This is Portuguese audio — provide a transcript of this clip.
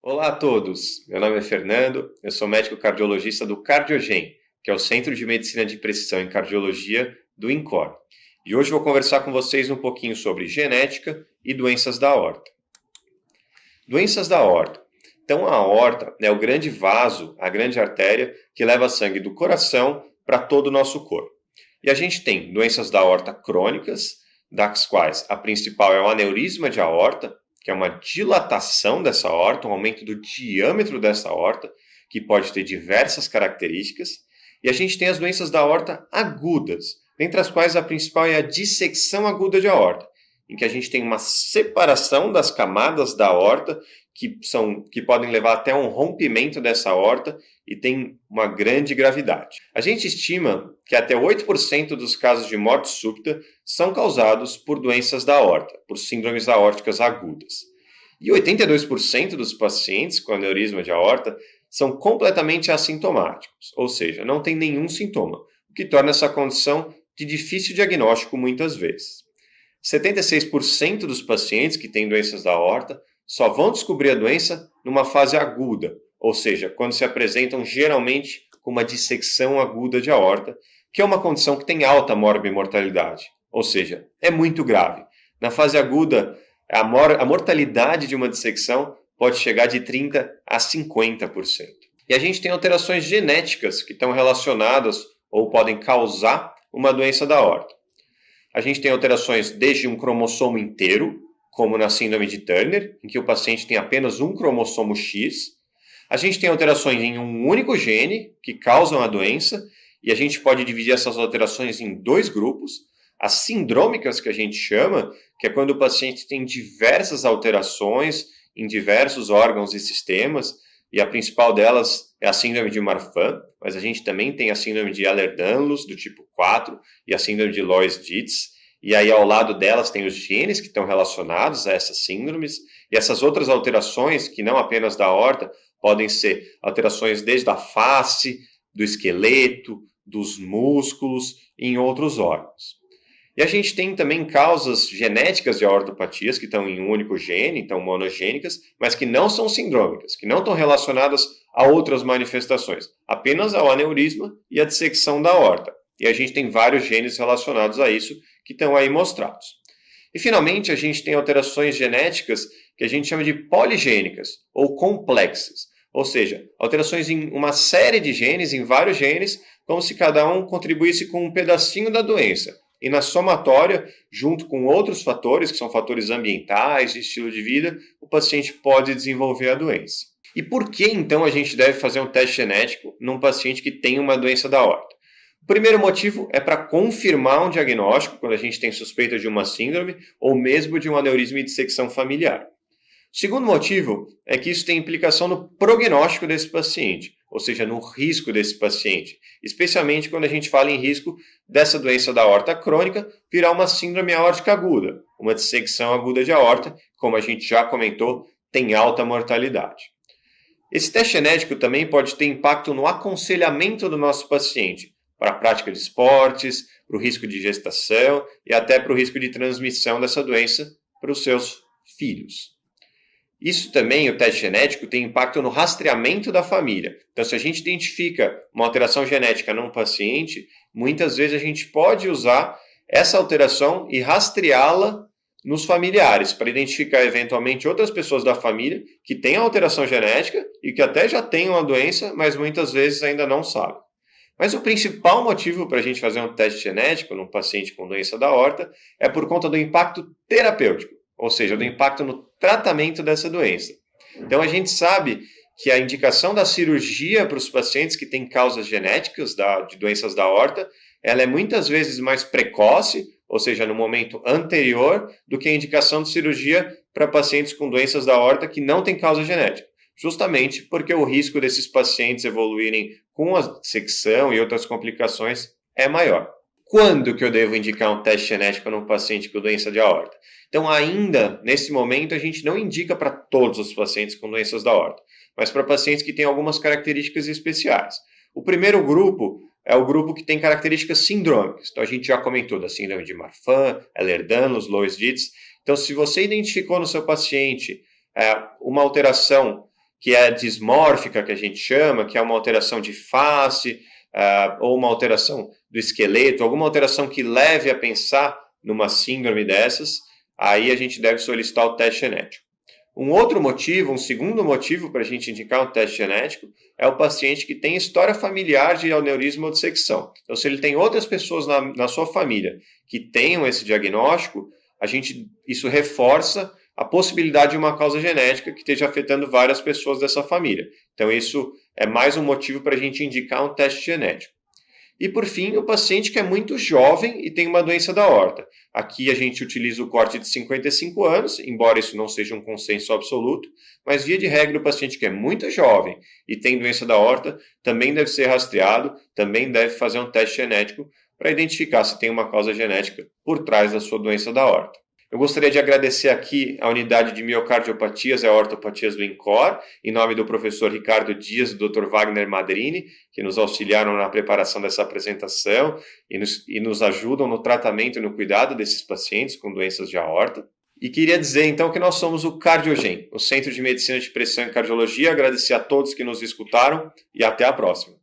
Olá a todos, meu nome é Fernando, eu sou médico cardiologista do Cardiogen, que é o Centro de Medicina de Precisão em Cardiologia do INCOR. E hoje vou conversar com vocês um pouquinho sobre genética e doenças da aorta. Doenças da aorta. Então a aorta é o grande vaso, a grande artéria que leva sangue do coração para todo o nosso corpo. E a gente tem doenças da aorta crônicas, das quais a principal é o aneurisma de aorta, que é uma dilatação dessa aorta, um aumento do diâmetro dessa aorta, que pode ter diversas características. E a gente tem as doenças da aorta agudas, dentre as quais a principal é a dissecção aguda de aorta, em que a gente tem uma separação das camadas da aorta, que podem levar até um rompimento dessa aorta e tem uma grande gravidade. A gente estima que até 8% dos casos de morte súbita são causados por doenças da aorta, por síndromes aórticas agudas. E 82% dos pacientes com aneurisma de aorta são completamente assintomáticos, ou seja, não tem nenhum sintoma, o que torna essa condição de difícil diagnóstico muitas vezes. 76% dos pacientes que têm doenças da aorta só vão descobrir a doença numa fase aguda, ou seja, quando se apresentam geralmente com uma dissecção aguda de aorta, que é uma condição que tem alta morbimortalidade, ou seja, é muito grave. Na fase aguda, a mortalidade de uma dissecção pode chegar de 30% a 50%. E a gente tem alterações genéticas que estão relacionadas ou podem causar uma doença da aorta. A gente tem alterações desde um cromossomo inteiro, como na síndrome de Turner, em que o paciente tem apenas um cromossomo X. A gente tem alterações em um único gene que causam a doença, e a gente pode dividir essas alterações em dois grupos. As sindrômicas, que a gente chama, que é quando o paciente tem diversas alterações em diversos órgãos e sistemas, e a principal delas é a síndrome de Marfan, mas a gente também tem a síndrome de Ehlers-Danlos, do tipo 4, e a síndrome de Loeys-Dietz, e aí ao lado delas tem os genes que estão relacionados a essas síndromes, e essas outras alterações, que não apenas da aorta, podem ser alterações desde a face, do esqueleto, dos músculos e em outros órgãos. E a gente tem também causas genéticas de aortopatias que estão em um único gene, então monogênicas, mas que não são sindrômicas, que não estão relacionadas a outras manifestações, apenas ao aneurisma e à dissecção da aorta. E a gente tem vários genes relacionados a isso que estão aí mostrados. E finalmente a gente tem alterações genéticas que a gente chama de poligênicas ou complexas, ou seja, alterações em uma série de genes, em vários genes, como se cada um contribuísse com um pedacinho da doença. E na somatória, junto com outros fatores, que são fatores ambientais, de estilo de vida, o paciente pode desenvolver a doença. E por que então a gente deve fazer um teste genético num paciente que tem uma doença da aorta? O primeiro motivo é para confirmar um diagnóstico, quando a gente tem suspeita de uma síndrome ou mesmo de um aneurisma e dissecção familiar. O segundo motivo é que isso tem implicação no prognóstico desse paciente, ou seja, no risco desse paciente, especialmente quando a gente fala em risco dessa doença da aorta crônica virar uma síndrome aórtica aguda, uma dissecção aguda de aorta, como a gente já comentou, tem alta mortalidade. Esse teste genético também pode ter impacto no aconselhamento do nosso paciente, para a prática de esportes, para o risco de gestação e até para o risco de transmissão dessa doença para os seus filhos. Isso também, o teste genético, tem impacto no rastreamento da família. Então, se a gente identifica uma alteração genética num paciente, muitas vezes a gente pode usar essa alteração e rastreá-la nos familiares, para identificar eventualmente outras pessoas da família que têm a alteração genética e que até já têm uma doença, mas muitas vezes ainda não sabem. Mas o principal motivo para a gente fazer um teste genético num paciente com doença da aorta é por conta do impacto terapêutico, ou seja, do impacto no tratamento dessa doença. Então a gente sabe que a indicação da cirurgia para os pacientes que têm causas genéticas de doenças da aorta, ela é muitas vezes mais precoce, ou seja, no momento anterior, do que a indicação de cirurgia para pacientes com doenças da aorta que não têm causa genética. Justamente porque o risco desses pacientes evoluírem com a dissecção e outras complicações é maior. Quando que eu devo indicar um teste genético num paciente com doença de aorta? Então, ainda nesse momento, a gente não indica para todos os pacientes com doenças da aorta, mas para pacientes que têm algumas características especiais. O primeiro grupo é o grupo que tem características sindrômicas. Então, a gente já comentou da síndrome de Marfan, Ehlers-Danlos, Loeys-Dietz. Então, se você identificou no seu paciente uma alteração que é dismórfica, que a gente chama, que é uma alteração de face, ou uma alteração do esqueleto, alguma alteração que leve a pensar numa síndrome dessas, aí a gente deve solicitar o teste genético. Um outro motivo, um segundo motivo para a gente indicar um teste genético é o paciente que tem história familiar de aneurisma ou dissecção. Então, se ele tem outras pessoas na sua família que tenham esse diagnóstico, isso reforça a possibilidade de uma causa genética que esteja afetando várias pessoas dessa família. Então, isso é mais um motivo para a gente indicar um teste genético. E, por fim, o paciente que é muito jovem e tem uma doença da aorta. Aqui a gente utiliza o corte de 55 anos, embora isso não seja um consenso absoluto, mas via de regra o paciente que é muito jovem e tem doença da aorta também deve ser rastreado, também deve fazer um teste genético para identificar se tem uma causa genética por trás da sua doença da aorta. Eu gostaria de agradecer aqui a unidade de miocardiopatias e aortopatias do INCOR, em nome do professor Ricardo Dias e do Dr. Wagner Madrini, que nos auxiliaram na preparação dessa apresentação e nos ajudam no tratamento e no cuidado desses pacientes com doenças de aorta. E queria dizer, então, que nós somos o Cardiogen, o Centro de Medicina de Precisão em Cardiologia. Agradecer a todos que nos escutaram e até a próxima.